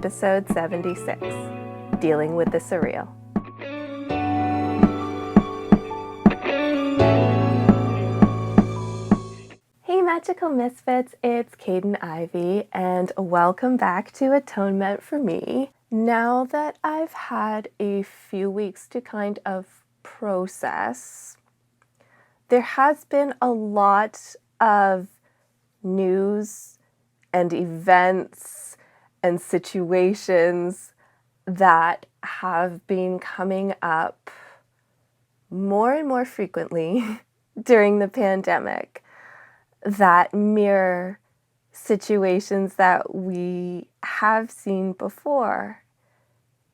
episode 76, Dealing with the Surreal. Hey Magical Misfits, it's Caden Ivy, and welcome back to Atonement for Me. Now that I've had a few weeks to kind of process, there has been a lot of news and events and situations that have been coming up more and more frequently during the pandemic that mirror situations that we have seen before.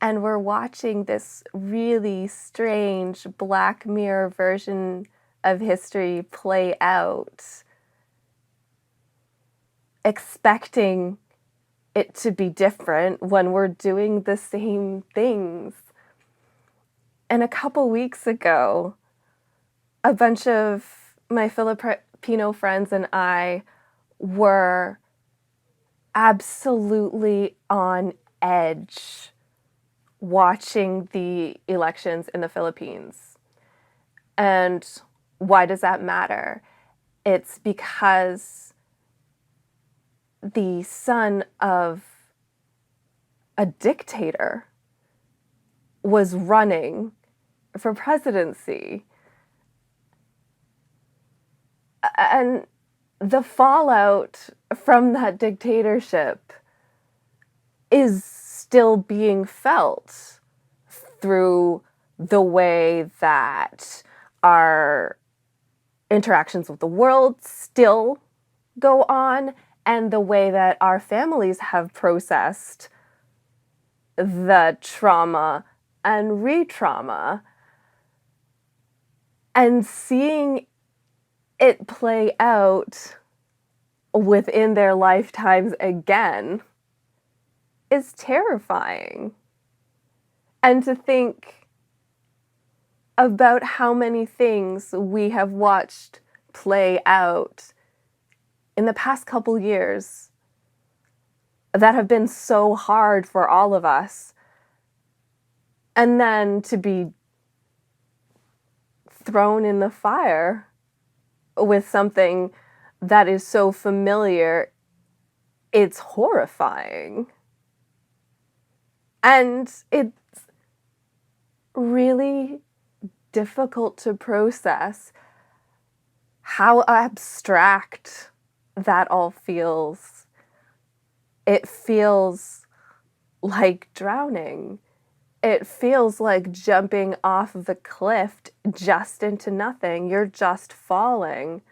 And we're watching this really strange Black Mirror version of history play out, expecting it to be different when we're doing the same things. And a couple weeks ago, a bunch of my Filipino friends and I were absolutely on edge watching the elections in the Philippines. And why does that matter? It's because the son of a dictator was running for presidency. And the fallout from that dictatorship is still being felt through the way that our interactions with the world still go on, and the way that our families have processed the trauma and re-trauma, and seeing it play out within their lifetimes again is terrifying. And to think about how many things we have watched play out in the past couple years that have been so hard for all of us, and then to be thrown in the fire with something that is so familiar, it's horrifying. And it's really difficult to process how abstract that all feels. It feels like drowning. It feels like jumping off of a cliff just into nothing. You're just falling.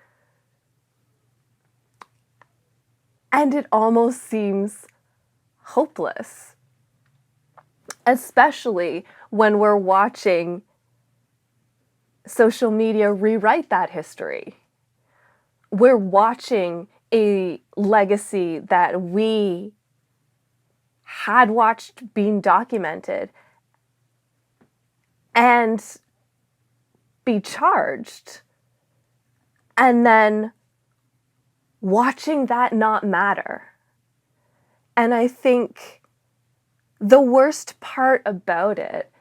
And it almost seems hopeless, especially when we're watching social media rewrite that history. We're watching a legacy that we had watched being documented and be charged, and then watching that not matter. And I think the worst part about it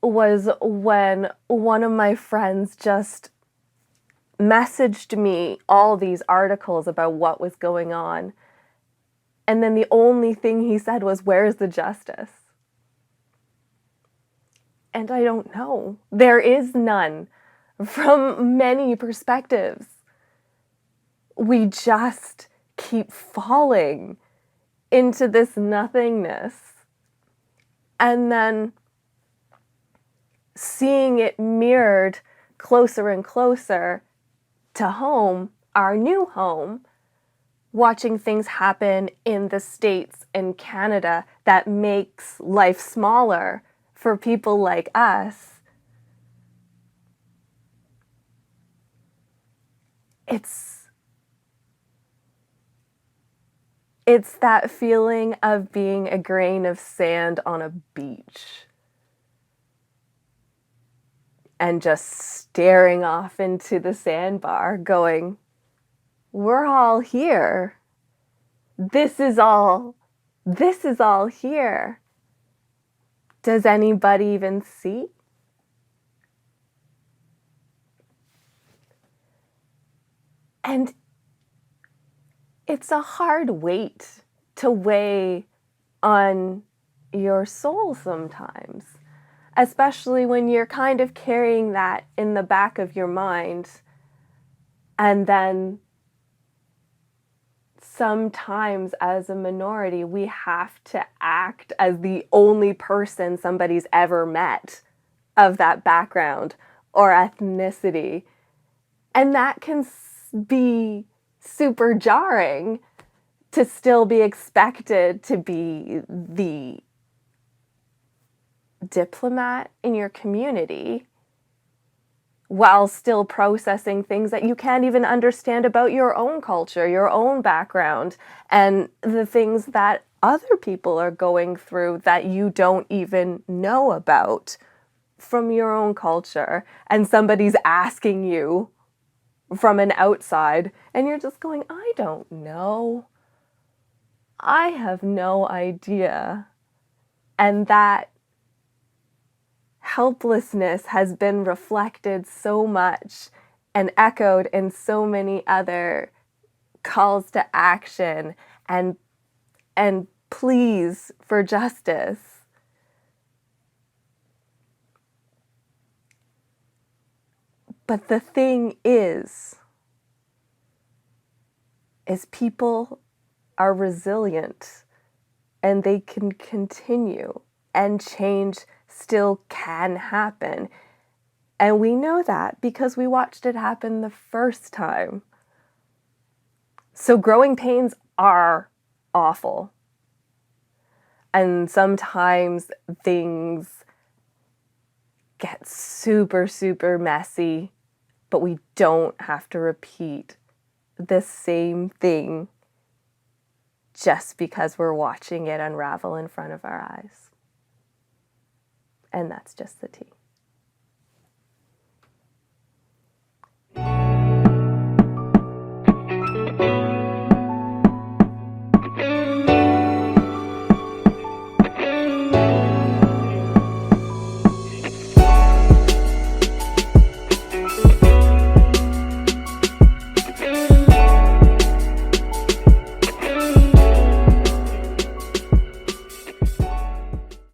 was when one of my friends just messaged me all these articles about what was going on, and then the only thing he said was, "Where's the justice?" And I don't know. There is none from many perspectives. We just keep falling into this nothingness, and then seeing it mirrored closer and closer to home, our new home, watching things happen in the States and Canada that makes life smaller for people like us. It's that feeling of being a grain of sand on a beach and just staring off into the sandbar going, we're all here. This is all This is all here. Does anybody even see? And it's a hard weight to weigh on your soul sometimes, especially when you're kind of carrying that in the back of your mind. And then sometimes as a minority, we have to act as the only person somebody's ever met of that background or ethnicity. And that can be super jarring to still be expected to be the diplomat in your community while still processing things that you can't even understand about your own culture, your own background, and the things that other people are going through that you don't even know about from your own culture. And somebody's asking you from an outside, and you're just going, I don't know. I have no idea. And that helplessness has been reflected so much and echoed in so many other calls to action and pleas for justice. But the thing is people are resilient and they can continue, and change still can happen. And we know that because we watched it happen the first time. So growing pains are awful. And sometimes things get super, super messy, but we don't have to repeat the same thing just because we're watching it unravel in front of our eyes. And that's just the tea.